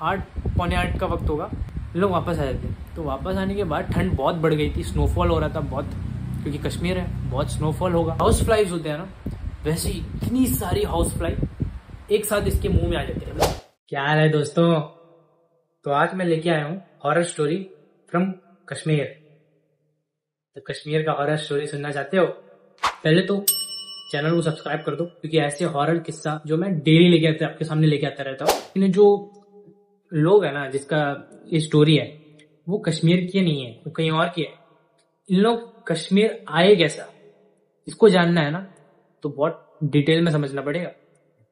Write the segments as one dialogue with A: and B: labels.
A: 8 पौने 8 का वक्त होगा, लोग वापस आ जाते हैं। तो वापस आने के बाद ठंड बहुत बढ़ गई थी, स्नोफॉल हो रहा था बहुत, क्योंकि कश्मीर है, बहुत स्नोफॉल होगा। हाउस फ्लाइज होते हैं ना, वैसे ही इतनी सारी हाउस फ्लाई एक साथ इसके मुंह में आ जाते हैं। क्या हाल है दोस्तों? तो आज मैं लेके आया हूँ हॉरर स्टोरी फ्रॉम कश्मीर। तो कश्मीर का हॉरर स्टोरी सुनना चाहते हो? पहले तो चैनल को सब्सक्राइब कर दो, क्योंकि ऐसे हॉरर किस्सा जो मैं डेली लेके आता आपके सामने लेके आता रहता हूँ। इन जो लोग है ना, जिसका ये स्टोरी है, वो कश्मीर की नहीं है, वो कहीं और की है। इन लोग कश्मीर आए कैसा, इसको जानना है ना, तो बहुत डिटेल में समझना पड़ेगा।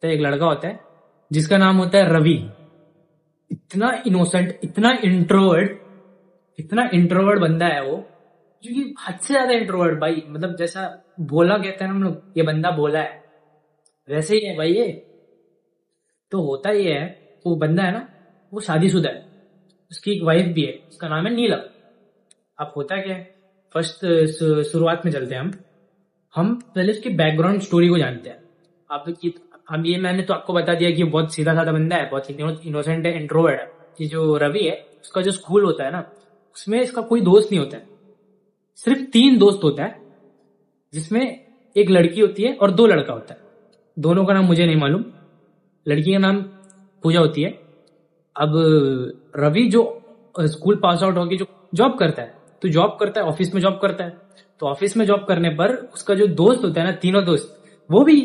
A: तो एक लड़का होता है जिसका नाम होता है रवि। इतना इनोसेंट, इतना इंट्रोवर्ट बंदा है वो, जो कि हद से ज्यादा इंट्रोवर्ट भाई। मतलब जैसा बोला कहते हैं ना हम लोग, ये बंदा बोला है, वैसे ही है भाई ये। तो होता ये है, वो बंदा है ना, वो शादीशुदा है, उसकी एक वाइफ भी है, उसका नाम है नीलम। अब होता क्या है, फर्स्ट शुरुआत में चलते हैं हम पहले उसकी बैकग्राउंड स्टोरी को जानते हैं। आप अब ये मैंने तो आपको बता दिया कि बहुत सीधा साधा बंदा है, बहुत इनोसेंट है, इंट्रोवर्ट है। ये जो रवि है, उसका जो स्कूल होता है ना, उसमें इसका कोई दोस्त नहीं होता है, सिर्फ 3 दोस्त होता है, जिसमें एक लड़की होती है और 2 लड़का होता है। दोनों का नाम मुझे नहीं मालूम। लड़की का नाम पूजा होती है। अब रवि जो स्कूल पास आउट होकर जो जॉब करता है, तो जॉब करता है, ऑफिस में जॉब करता है। तो ऑफिस में जॉब करने पर उसका जो दोस्त होता है ना, तीनों दोस्त, वो भी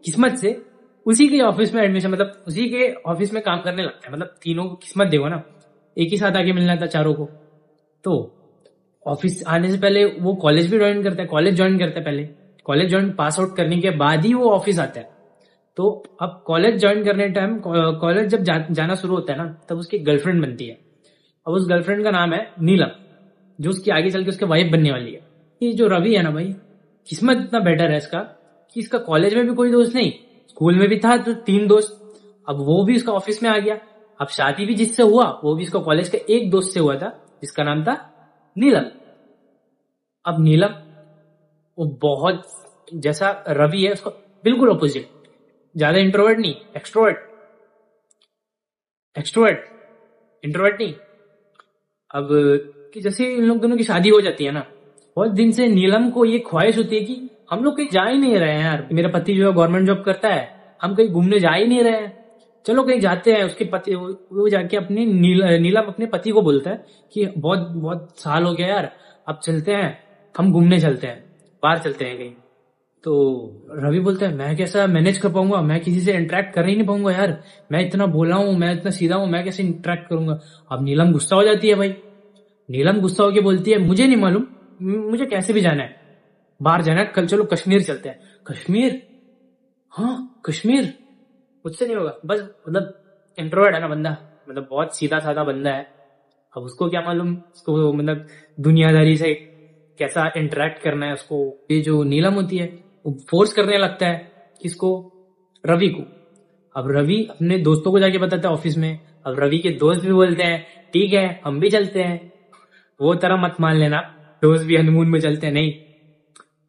A: किस्मत से उसी के ऑफिस में एडमिशन, मतलब उसी के ऑफिस में काम करने लगता है। मतलब तीनों को किस्मत देखो ना, एक ही साथ आके मिलना था चारों को। तो ऑफिस आने से पहले वो कॉलेज भी ज्वाइन करता है, कॉलेज ज्वाइन करता है पहले। कॉलेज ज्वाइन पास आउट करने के बाद ही वो ऑफिस आता है। तो अब कॉलेज ज्वाइन करने टाइम, कॉलेज जब जाना शुरू होता है ना, तब उसकी गर्लफ्रेंड बनती है। अब उस गर्लफ्रेंड का नाम है नीलम, जो उसकी आगे चल के उसके वाइफ बनने वाली है। ये जो रवि है ना भाई, किस्मत इतना बेटर है इसका कि इसका कॉलेज में भी कोई दोस्त नहीं, स्कूल में भी था तो 3 दोस्त, अब वो भी उसका ऑफिस में आ गया। अब शादी भी जिससे हुआ, वो भी इसका कॉलेज के एक दोस्त से हुआ था, जिसका नाम था नीलम। अब नीलम वो बहुत, जैसा रवि है उसका बिल्कुल ऑपोजिट, ज्यादा इंट्रोवर्ट नहीं, एक्सट्रोवर्ट, इंट्रोवर्ट नहीं। अब कि जैसे इन लोग दोनों की शादी हो जाती है ना, बहुत दिन से नीलम को ये ख्वाहिश होती है कि हम लोग कहीं जा ही नहीं रहे हैं यार, मेरा पति जो है गवर्नमेंट जॉब करता है, हम कहीं घूमने जा ही नहीं रहे हैं, चलो कहीं जाते हैं। उसके पति वो जाके अपने नीलम अपने पति को बोलता है कि बहुत बहुत साल हो गया यार, अब चलते हैं, हम घूमने चलते हैं, बाहर चलते हैं कहीं। तो रवि बोलता है मैं कैसा मैनेज कर पाऊंगा, मैं किसी से इंटरेक्ट कर ही नहीं पाऊंगा यार, मैं इतना बोला हूं, मैं इतना सीधा हूं, मैं कैसे इंटरेक्ट करूंगा। अब नीलम गुस्सा हो जाती है भाई। नीलम गुस्सा होकर बोलती है मुझे नहीं मालूम, मुझे कैसे भी जाना है, बाहर जाना है, कल चलो कश्मीर चलते हैं। कश्मीर? हाँ कश्मीर, मुझसे नहीं होगा। बस मतलब इंट्रोवर्ट है ना बंदा, मतलब बहुत सीधा साधा बंदा है। अब उसको क्या मालूम, उसको मतलब दुनियादारी से कैसा इंटरेक्ट करना है उसको। ये जो नीलम होती है, वो फोर्स करने लगता है किसको, रवि को। अब रवि अपने दोस्तों को जाके बताता है ऑफिस में। अब रवि के दोस्त भी बोलते हैं ठीक है हम भी चलते हैं। वो तरह मत मान लेना, दोस्त भी हनीमून में चलते हैं, नहीं,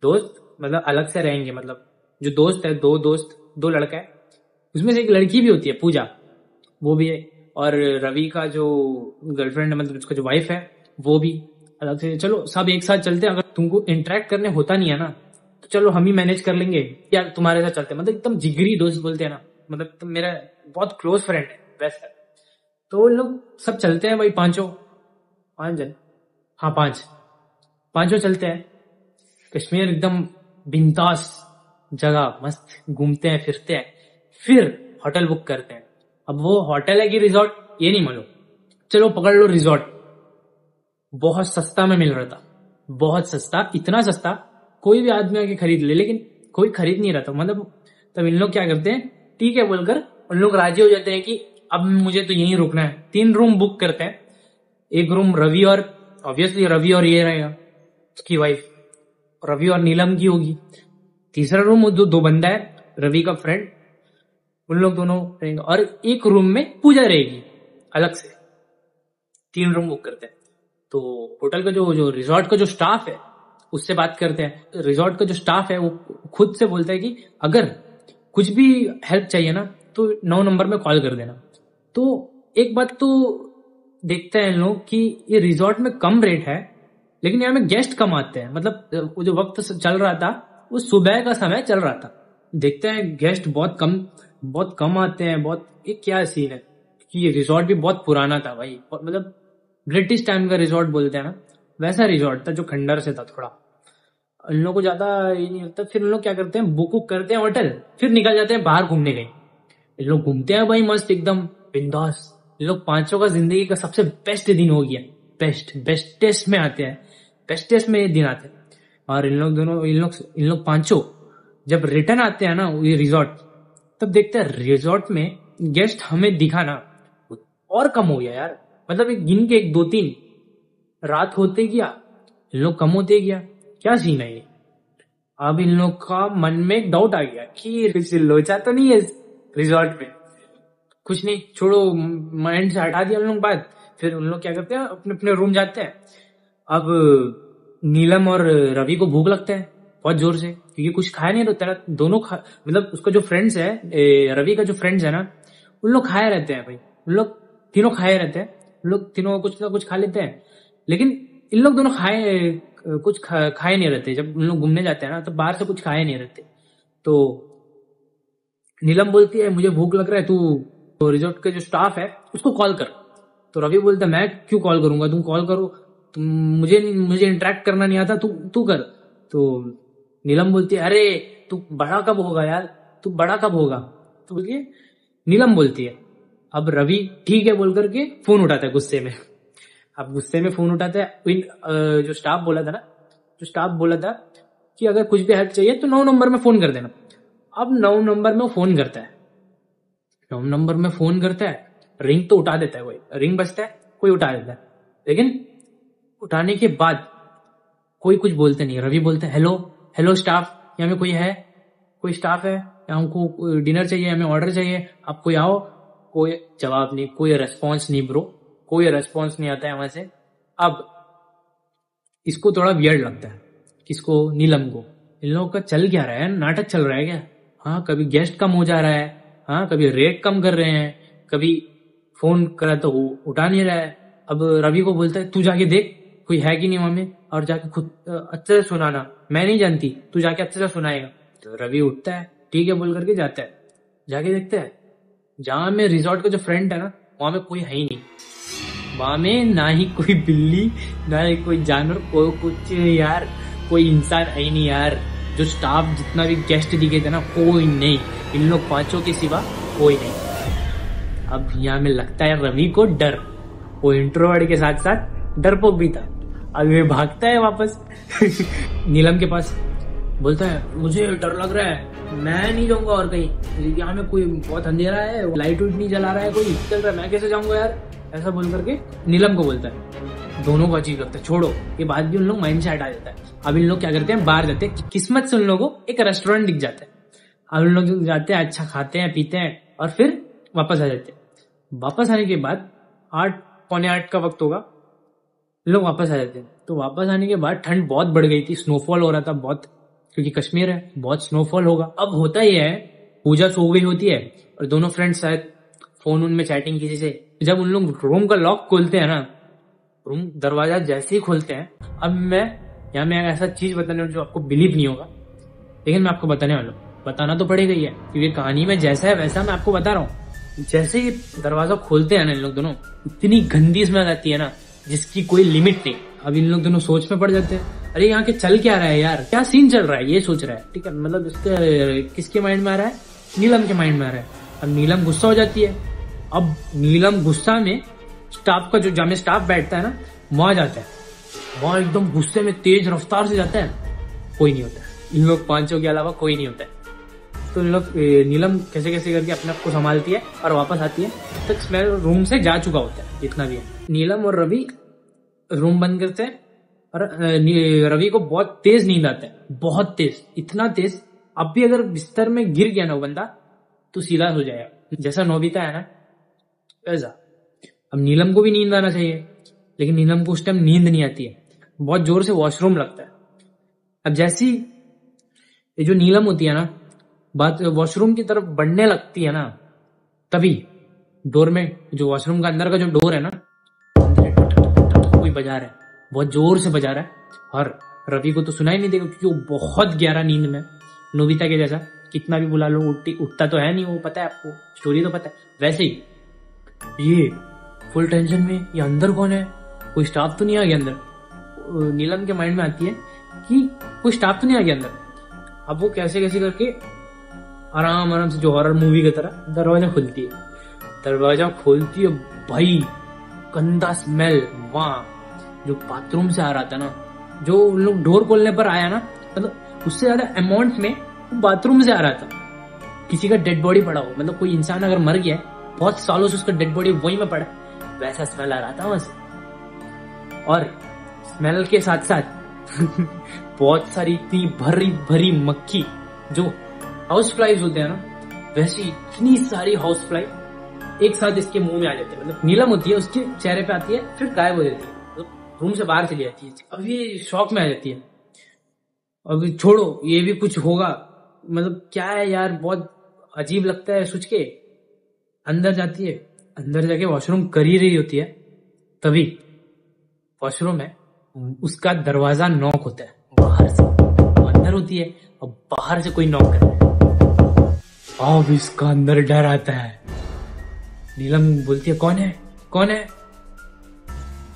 A: दोस्त मतलब अलग से रहेंगे। मतलब जो दोस्त है, 2 दोस्त, 2 लड़का है, उसमें से एक लड़की भी होती है पूजा, वो भी है। और रवि का जो गर्लफ्रेंड है, मतलब उसका जो वाइफ है, वो भी अलग से। चलो सब एक साथ चलते हैं, अगर तुमको इंटरेक्ट करने होता नहीं है ना, तो चलो हम ही मैनेज कर लेंगे यार, तुम्हारे साथ चलते हैं। मतलब एकदम जिगरी दोस्त बोलते हैं ना, मतलब तुम मेरा बहुत क्लोज फ्रेंड है वैसा। तो लोग सब चलते हैं भाई, 5 जन, हाँ 5 चलते हैं कश्मीर। एकदम बिंदास जगह, मस्त घूमते हैं फिरते हैं, फिर होटल बुक करते हैं। अब वो होटल है कि रिजॉर्ट ये नहीं मालूम, चलो पकड़ लो रिजॉर्ट। बहुत सस्ता में मिल रहा था, बहुत सस्ता, इतना सस्ता कोई भी आदमी आके खरीद ले, लेकिन कोई खरीद नहीं रहा था। मतलब तब इन लोग क्या करते हैं, ठीक है बोलकर उन लोग राजी हो जाते हैं कि अब मुझे तो यहीं रुकना है। 3 रूम बुक करते हैं। एक रूम रवि और, ऑब्वियसली रवि और ये रहेगा उसकी वाइफ, रवि और नीलम की होगी। तीसरा रूम जो 2 बंदा है, रवि का फ्रेंड, उन लोग दोनों रहेंगे। और एक रूम में पूजा रहेगी अलग से। 3 रूम बुक करते हैं। तो होटल का जो रिजॉर्ट का जो स्टाफ है, उससे बात करते हैं। रिजॉर्ट का जो स्टाफ है वो खुद से बोलता है कि अगर कुछ भी हेल्प चाहिए ना, तो 9 नंबर में कॉल कर देना। तो एक बात तो देखते हैं लोग कि ये रिजॉर्ट में कम रेट है, लेकिन यहाँ में गेस्ट कम आते हैं। मतलब वो जो वक्त चल रहा था वो सुबह का समय चल रहा था, देखते हैं गेस्ट बहुत कम आते हैं। बहुत, ये क्या सीन है कि ये रिजॉर्ट भी बहुत पुराना था भाई, मतलब ब्रिटिश टाइम का रिजॉर्ट बोलते हैं ना, वैसा रिजॉर्ट था जो खंडर से था थोड़ा। इन लोगों को ज्यादा ये नहीं लगता। फिर इन लोग क्या करते हैं, बुक करते हैं होटल, फिर निकल जाते हैं बाहर घूमने गए। इन लोग घूमते हैं भाई मस्त एकदम बिंदास। इन लोग पांचों का जिंदगी का सबसे बेस्ट दिन हो गया, बेस्टेस्ट में आते हैं, बेस्टेस्ट में ये दिन आते हैं। और इन लोग पांचों जब रिटर्न आते हैं ना ये रिजॉर्ट, तब देखते हैं रिजॉर्ट में गेस्ट हमें दिखा ना और कम हो गया यार। मतलब एक गिन के 1 2 3 रात होते गया, इन लोग कम होते गया। क्या सीन है ये? अब इन लोग का मन में एक डाउट आ गया कि कुछ लोचा तो नहीं है रिजॉर्ट में। कुछ नहीं, छोड़ो, माइंड से हटा दिया उन लोग बात। फिर उन लोग क्या करते हैं, अपने अपने रूम जाते हैं। अब नीलम और रवि को भूख लगता है बहुत जोर से, क्योंकि कुछ खाया नहीं रहता ना। दोनों मतलब उसका जो फ्रेंड्स है, रवि का जो फ्रेंड्स है ना, उन लोग खाए रहते हैं भाई। उन लोग तीनों खाए रहते हैं, उन लोग तीनों कुछ ना कुछ खा लेते हैं। लेकिन इन लोग दोनों खाए नहीं रहते। जब उन लोग घूमने जाते हैं ना, तो बाहर से कुछ खाए नहीं रहते। तो नीलम बोलती है मुझे भूख लग रहा है, तू रिजॉर्ट के जो स्टाफ है उसको कॉल कर। तो रवि बोलता है मैं क्यों कॉल करूंगा, तुम कॉल करो, तुम मुझे इंटरेक्ट करना नहीं आता, तू कर। तो नीलम बोलती है अरे तू बड़ा कब होगा यार, तू बड़ा कब होगा। तो बोलिए नीलम बोलती है। अब रवि ठीक है बोल करके फोन उठाता है गुस्से में। अब गुस्से में फोन उठाता है। जो स्टाफ बोला था कि अगर कुछ भी हेल्प चाहिए तो 9 नंबर में फोन कर देना। अब 9 नंबर में फोन करता है, 9 नंबर में फोन करता है। रिंग तो उठा देता है, कोई रिंग बजता है, कोई उठा देता है। लेकिन उठाने के बाद कोई कुछ बोलते नहीं। रवि बोलता है हेलो स्टाफ, यहाँ में कोई स्टाफ है, हमको डिनर चाहिए, हमें ऑर्डर चाहिए, आप कोई आओ। कोई जवाब नहीं, कोई रेस्पॉन्स नहीं ब्रो, कोई रेस्पॉन्स नहीं आता है वहां से। अब इसको थोड़ा वियर्ड लगता है, किसको, नीलम को। इन लोगों का चल क्या रहा है, नाटक चल रहा है क्या? हाँ, कभी गेस्ट कम हो जा रहा है, हाँ कभी रेट कम कर रहे हैं, कभी फोन करा तो उठा नहीं रहा है। अब रवि को बोलता है तू जाके देख कोई है कि नहीं वहां में, और जाके खुद अच्छे से सुनाना, मैं नहीं जानती, तू जाके अच्छे से सुनाएगा। तो रवि उठता है, ठीक है बोल करके जाता है। जाके देखते हैं जहां में रिजॉर्ट का जो फ्रंट है ना, वहां में कोई है ही नहीं। वहां में ना ही कोई बिल्ली, ना ही कोई जानवर, कोई कुछ यार, कोई इंसान है ही नहीं यार। जो स्टाफ जितना भी गेस्ट दिखे थे ना, कोई नहीं, इन लोग पांचों के सिवा कोई नहीं। अब यहाँ में लगता है रवि को डर, वो इंट्रोवर्ट के साथ साथ डरपोक भी था। अब ये भागता है वापस नीलम के पास, बोलता है मुझे डर लग रहा है, मैं नहीं जाऊंगा और कहीं, यहाँ में कोई बहुत अंधेरा है, लाइट नहीं जला रहा है, कोई चल रहा है, मैं कैसे जाऊंगा यार, ऐसा बोल करके नीलम को बोलता है। दोनों को अजीब लगता है, छोड़ो ये बात भी उन लोग माइंड से हटा देता है। अब इन लोग क्या करते हैं, बाहर जाते हैं। किस्मत से उन लोगों को एक रेस्टोरेंट दिख जाता है। अब उन लोग जाते हैं, अच्छा खाते हैं पीते हैं और फिर वापस आ जाते हैं। वापस आने के बाद 8 पौने 8 का वक्त होगा, लोग वापस आ जाते हैं। तो वापस आने के बाद ठंड बहुत बढ़ गई थी, स्नोफॉल हो रहा था बहुत, क्योंकि कश्मीर है, बहुत स्नोफॉल होगा। अब होता ही है, पूजा सो गई होती है और दोनों फ्रेंड्स शायद फोन उनमें चैटिंग किसी से। जब उन लोग रूम का लॉक खोलते हैं ना, रूम दरवाजा जैसे ही खोलते हैं, अब मैं यहाँ में ऐसा चीज बताने जो आपको बिलीव नहीं होगा, लेकिन मैं आपको बताने वाला हूँ, बताना तो पड़ेगा ही है, क्योंकि कहानी में जैसा है वैसा मैं आपको बता रहा हूँ। जैसे ही दरवाजा खोलते हैं ना इन लोग दोनों, इतनी गंदी स्मेल आती है ना जिसकी कोई लिमिट नहीं। अब इन लोग दोनों सोच में पड़ जाते हैं, अरे यहाँ के चल क्या रहा है यार, क्या सीन चल रहा है, ये सोच रहा है। ठीक है, मतलब इसके किसके माइंड में आ रहा है, नीलम के माइंड में आ रहा है। अब नीलम गुस्सा हो जाती है। अब नीलम गुस्सा में स्टाफ का जो जहाँ स्टाफ बैठता है ना, वहां जाता है, वहां एकदम गुस्से में तेज रफ्तार से जाता है, कोई नहीं होता है। इन लोग पांचों के अलावा कोई नहीं होता है। तो इन लोग नीलम कैसे कैसे करके अपने आप को संभालती है और वापस आती है, तक स्मेल रूम से जा चुका होता है, जितना भी है। नीलम और रवि रूम बंद करते हैं और रवि को बहुत तेज नींद आता है, बहुत तेज, इतना तेज अब भी अगर बिस्तर में गिर गया ना वो बंदा तो सीधा हो जाएगा, जैसा नोबिता है ना वैसा। अब नीलम को भी नींद आना चाहिए, लेकिन नीलम को उस टाइम नींद नहीं आती है, बहुत जोर से वॉशरूम लगता है। अब जैसी ये जो नीलम होती है ना, बात वॉशरूम की तरफ बढ़ने लगती है ना, तभी डोर में, जो वॉशरूम का अंदर का जो डोर है ना, अंदर टक टक टक टक टक कोई बजा रहा है, बहुत जोर से बजा रहा है। और रवि को तो सुनाई नहीं देगा क्योंकि वो बहुत गहरा नींद में, नोबिता के जैसा, कितना भी बुला लो उठता तो है नहीं वो, पता है आपको, स्टोरी तो पता है। वैसे ही ये फुल टेंशन में, ये अंदर कौन है, कोई स्टाफ तो नहीं आ गया अंदर। नीलम के माइंड में आती है कि कोई स्टाफ तो नहीं आ गया अंदर। अब वो कैसे कैसे करके आराम आराम से, जो हॉरर मूवी की तरह दरवाजा खुलती है। दरवाजा खोलती है भाई, गंदा स्मेल वहां जो बाथरूम से आ रहा था ना, जो उन लोग डोर खोलने पर आया ना, मतलब उससे ज्यादा अमाउंट में बाथरूम से आ रहा था। किसी का डेड बॉडी पड़ा हो, मतलब कोई इंसान अगर मर गया है, बहुत सालों से उसका डेड बॉडी वहीं में पड़ा, वैसा स्मेल आ रहा था वहां से। और स्मेल के साथ साथ बहुत सारी इतनी भरी भरी मक्खी, जो हाउस फ्लाइज होते हैं ना, वैसी इतनी सारी हाउस फ्लाई एक साथ इसके मुंह में आ जाती है। मतलब नीलम होती है, उसके चेहरे पे आती है, फिर गायब हो जाती है, तो रूम से बाहर चली जाती है। अब ये शॉक में आ जाती है, अब छोड़ो ये भी कुछ होगा, मतलब क्या है यार, बहुत अजीब लगता है सोच के। अंदर जाती है, अंदर जाके वॉशरूम कर ही रही होती है, तभी वॉशरूम में उसका दरवाजा नॉक होता है बाहर से। अंदर होती है और बाहर से कोई नॉक कर रहा है। अब इसका अंदर डर आता है। नीलम बोलती है कौन है, कौन है,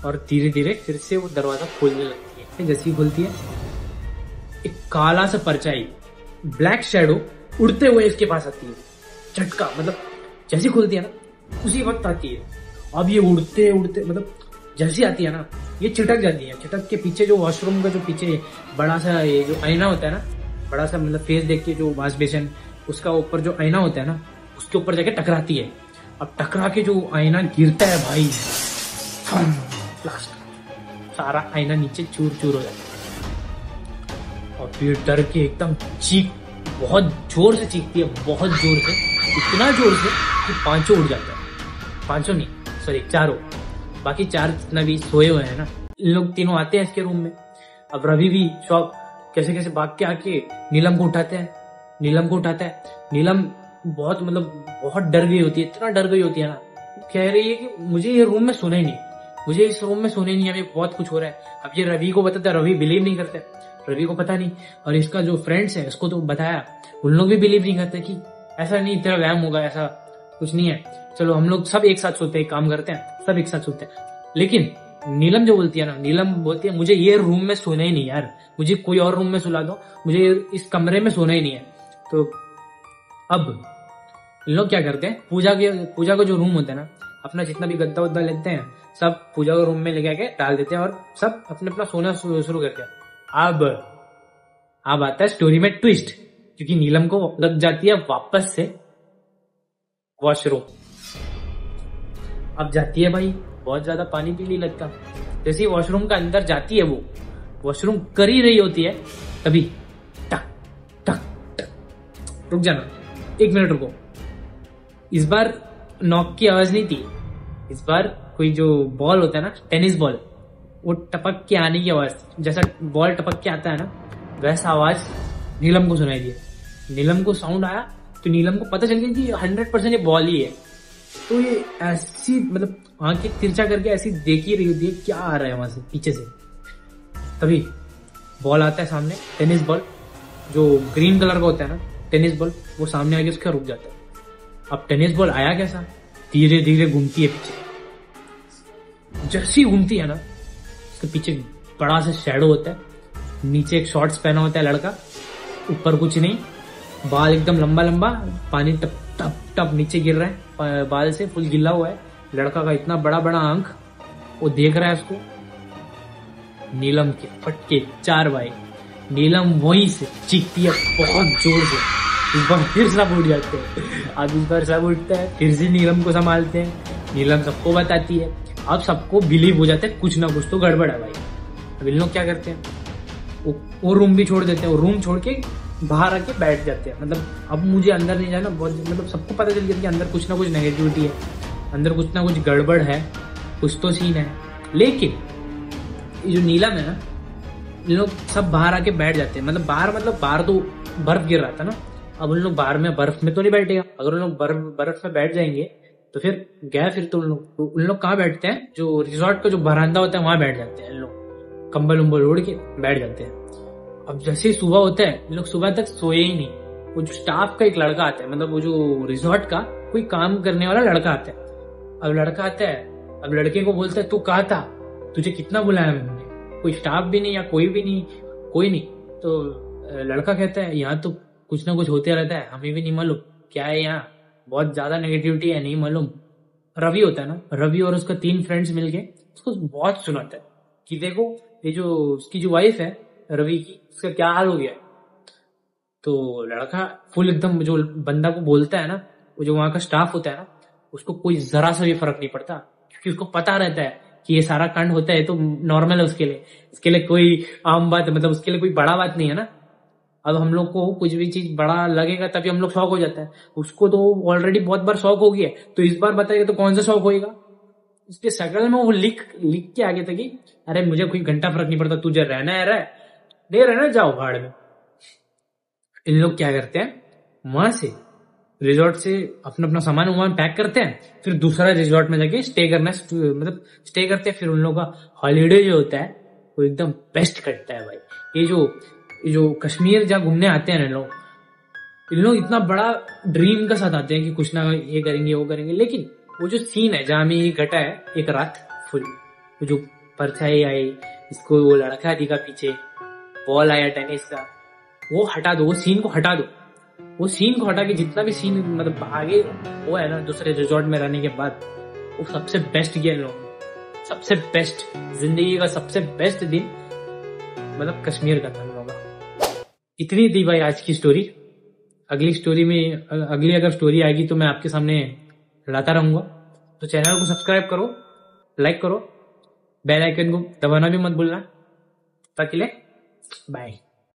A: और धीरे धीरे फिर से वो दरवाजा खोलने लगती है। जैसे ही खोलती है, एक काला सा परछाई, ब्लैक शैडो उड़ते हुए इसके पास आती है। झटका, मतलब जैसी खोलती है ना उसी वक्त आती है। अब ये उड़ते उड़ते, मतलब जैसी आती है ना, ये चिटक जाती है। चिटक के पीछे जो वॉशरूम का जो पीछे बड़ा सा ये जो आईना होता है ना, बड़ा सा मतलब फेस देख के जो वॉश बेसिन, उसका ऊपर जो आईना होता है ना, उसके ऊपर जाके टकराती है। अब टकरा के जो आईना गिरता है भाई, सारा आईना नीचे चूर चूर हो जाता है। और फिर डर के एकदम चीख, बहुत जोर से चीखती है, बहुत जोर से, इतना जोर से कि पांचों उड़ जाता है। पांचों नहीं, सॉरी चारों, बाकी चार जितना भी सोए हुए हैं ना, इन लोग तीनों आते हैं इसके रूम में। अब रवि भी शॉक, कैसे कैसे भाग के आके नीलम को उठाते हैं, नीलम को उठाता है। नीलम बहुत, मतलब बहुत डर गई होती है, इतना डर गई होती है ना, कह रही है कि मुझे ये रूम में सोना ही नहीं, मुझे इस रूम में सोने नहीं है, अभी बहुत कुछ हो रहा है। अब ये रवि को बताता है, रवि बिलीव नहीं करते, रवि को पता नहीं। और इसका जो फ्रेंड्स है उसको तो बताया, उन लोग भी बिलीव नहीं करते कि ऐसा नहीं, तेरा वहम होगा, ऐसा कुछ नहीं है, चलो हम लोग सब एक साथ सोते हैं, काम करते हैं, सब एक साथ सोते हैं। लेकिन नीलम जो बोलती है ना, नीलम बोलती है मुझे ये रूम में सोना ही नहीं यार, मुझे कोई और रूम में सुला दो, मुझे इस कमरे में सोना ही नहीं है। तो अब इन लोग क्या करते हैं, पूजा का जो रूम होता है ना, अपना जितना भी गद्दा वद्दा लेते हैं, सब पूजा के रूम में लेके आके डाल देते हैं और सब अपने अपना सोना शुरू करते हैं। अब आता है स्टोरी में ट्विस्ट, क्योंकि नीलम को लग जाती है वापस से वॉशरूम। अब जाती है भाई, बहुत ज्यादा पानी पीने लगता। जैसे ही वॉशरूम का अंदर जाती है, वो वॉशरूम कर ही रही होती है, तभी टक टक टक, रुक जाना, 1 मिनट रुको। इस बार नॉक की आवाज नहीं थी, इस बार कोई जो बॉल होता है ना, टेनिस बॉल, वो टपक के आने की आवाज, जैसा बॉल टपक के आता है ना, वैसा आवाज नीलम को सुनाई दिया। नीलम को साउंड आया तो नीलम को पता चल गया कि 100% ये बॉल ही है। तो ये ऐसी, मतलब आंखें तिरछा करके ऐसी देख ही रही होती है क्या आ रहा है वहां से पीछे से। तभी बॉल आता है सामने, टेनिस बॉल, जो ग्रीन कलर का होता है ना टेनिस बॉल, वो सामने आके उसका रुक जाता है। अब टेनिस बॉल आया कैसा, धीरे धीरे घूमती है पीछे। जैसी घूमती है ना, उसके पीछे बड़ा सा शैडो होता है, नीचे एक शॉर्ट्स पहना होता है लड़का, ऊपर कुछ नहीं, बाल एकदम लंबा लंबा, पानी टप टप टप नीचे गिर रहा है बाल से, फुल गिला हुआ है। लड़का का इतना बड़ा बड़ा आंख, वो देख रहा है उसको। नीलम के फटके 4 भाई। नीलम वहीं से चीखती है बहुत जोर से। इस बार फिर सब उठ जाते हैं। अब इस बार सब उठते हैं, फिर से नीलम को संभालते हैं। नीलम सबको बताती है, अब सबको बिलीव हो जाता है कुछ ना कुछ तो गड़बड़ है भाई। अब इन लोग क्या करते हैं, वो रूम भी छोड़ देते हैं, वो रूम छोड़ के बाहर आके बैठ जाते हैं। मतलब अब मुझे अंदर नहीं जाना, बहुत, मतलब सबको पता चल गया कि अंदर कुछ ना कुछ नेगेटिविटी है, अंदर कुछ ना कुछ गड़बड़ है, कुछ तो सीन है। लेकिन ये जो नीलम है ना, इन लोग सब बाहर आके बैठ जाते हैं। मतलब बाहर तो बर्फ गिर रहा था ना, अब उन लोग बाहर में बर्फ में तो नहीं बैठेगा। अगर उन लोग बर्फ में बैठ जाएंगे तो फिर गया, फिर तो उन लोग कहाँ बैठते हैं, जो रिजॉर्ट का जो बरामदा होता है वहां बैठ जाते हैं इन लोग, कंबल उम्बल ओढ़ के बैठ जाते हैं। अब जैसे ही सुबह होता है, इन लोग सुबह तक सोए ही नहीं। वो जो स्टाफ का एक लड़का आता है, मतलब वो जो रिजॉर्ट का कोई काम करने वाला लड़का आता है। अब लड़का आता है, अब लड़के को बोलता है तू कहाँ था, तुझे कितना बुलाया मैंने, कोई स्टाफ भी नहीं या कोई भी नहीं, कोई नहीं। तो लड़का कहता है यहाँ तो कुछ ना कुछ होते रहता है, हमें भी नहीं मालूम क्या है यहाँ, बहुत ज्यादा नेगेटिविटी है, नहीं मालूम। रवि होता है ना, रवि और उसका 3 फ्रेंड्स मिलके उसको बहुत सुनाता है कि देखो ये जो उसकी जो वाइफ है रवि की, उसका क्या हाल हो गया है। तो लड़का फुल एकदम, जो बंदा को बोलता है ना, वो जो वहां का स्टाफ होता है ना, उसको कोई जरा सा भी फर्क नहीं पड़ता, क्योंकि उसको पता रहता है कि ये सारा कांड होता है तो नॉर्मल है उसके लिए, इसके लिए कोई आम बात है, मतलब उसके लिए कोई बड़ा बात नहीं है ना। अब हम लोग को कुछ भी चीज बड़ा लगेगा तभी हम लोग शौक हो जाता है, उसको तो ऑलरेडी बहुत बार शौक हो गया, तो इस बार बताएगा तो कौन सा शौक होएगा। उसके शकल में वो लिख लिख के आगे था कि अरे मुझे कोई घंटा फर्क नहीं पड़ता, तुझे रहना है रह, नहीं रहना जाओ भाड़ में। इन लोग क्या करते हैं, वहां से रिजॉर्ट से अपना अपना सामान वहां पैक करते हैं, फिर दूसरा रिजॉर्ट में जाके स्टे करना, मतलब स्टे करते हैं। फिर उन लोगों का हॉलीडे जो होता है वो एकदम बेस्ट कटता है भाई। ये जो कश्मीर जहाँ घूमने आते हैं ना इन लोग इतना बड़ा ड्रीम का साथ आते हैं कि कुछ ना ये करेंगे वो करेंगे, लेकिन वो जो सीन है जहाँ में ये घटा है एक रात फुल, वो जो परछाई आई, इसको वो लड़का दिखा पीछे, बॉल आया टेनिस का, वो हटा दो, वो सीन को हटा दो। वो सीन को हटा के जितना भी सीन मतलब आगे वो है ना दूसरे रिजॉर्ट में रहने के बाद, वो सबसे बेस्ट किया इन लोगों ने, सबसे बेस्ट, जिंदगी का सबसे बेस्ट दिन मतलब कश्मीर का था इन लोगों का। इतनी थी भाई आज की स्टोरी। अगली स्टोरी में, अगली अगर स्टोरी आएगी तो मैं आपके सामने लाता रहूंगा। तो चैनल को सब्सक्राइब करो, लाइक करो, बेल आइकन को दबाना भी मत भूलना। तब तक के लिए बाय।